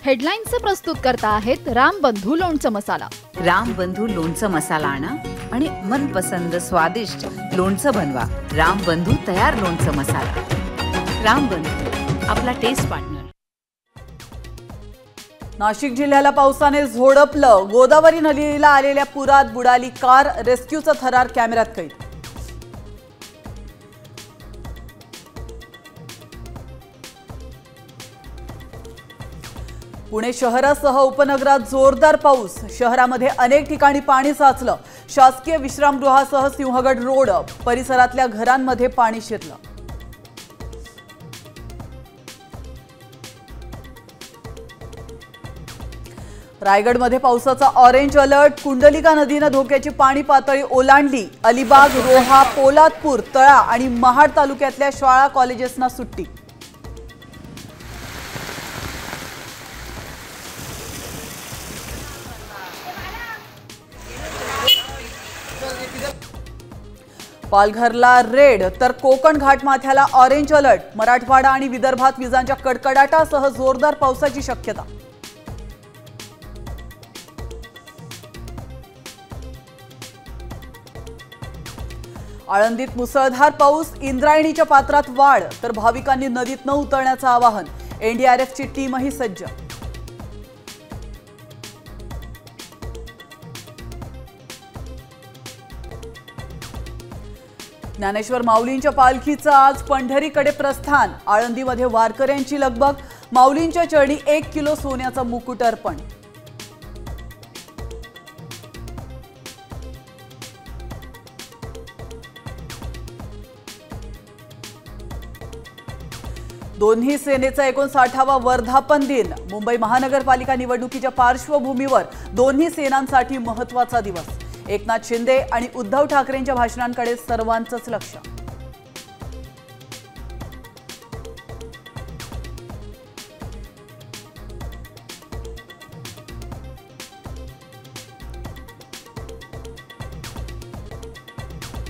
हेडलाईन्सचे प्रस्तुत करता आहेत रामबंधू लोणचं मसाला। रामबंधू लोणचं मसाला आणा आणि मनपसंद स्वादिष्ट लोणचं बनवा। रामबंधू तयार लोणचं मसाला। रामबंधू, आपला टेस्ट पार्टनर। नाशिक जिल्ह्याला पावसाने झोडपलं। गोदावरी नदीला आलेल्या पुरात बुडाली कार। रेस्क्यूचा थरार कॅमेऱ्यात कैद। पुणे शहरासह उपनगरात जोरदार पाऊस। शहरामध्ये अनेक ठिकाणी पाणी साचलं। शासकीय विश्रामगृहासह सिंहगड रोड परिसरातल्या घरांमध्ये पाणी शिरलं। रायगडमध्ये पावसाचा ऑरेंज अलर्ट। कुंडलिका नदीने धोक्याची पाणी पातळी ओलांडली। अलिबाग, रोहा, पोलादपूर, तळा आणि महाड तालुक्यातल्या शाळा कॉलेजेसना सुट्टी। पालघरला रेड तर कोकण घाटमाथ्याला ऑरेंज अलर्ट। मराठवाडा आणि विदर्भात विजांच्या कडकडाटासह जोरदार पावसाची शक्यता। आळंदीत मुसळधार पाऊस। इंद्रायणीच्या पात्रात वाढ तर भाविकांनी नदीत न उतरण्याचं आवाहन। एनडीआरएफची टीमही सज्ज। ज्ञानेश्वर माऊलींच्या पालखीचं आज पंढरीकडे प्रस्थान। आळंदीमध्ये वारकऱ्यांची लगबग। माऊलींच्या चरणी 1 किलो सोन्याचा मुकुट अर्पण। दोन्ही सेनेचा 59वा वर्धापन दिन। मुंबई महानगरपालिका निवडणुकीच्या पार्श्वभूमीवर दोन्ही सेनांसाठी महत्त्वाचा दिवस। एकनाथ शिंदे आणि उद्धव ठाकरेंच्या भाषणांकडे सर्वांचंच लक्ष।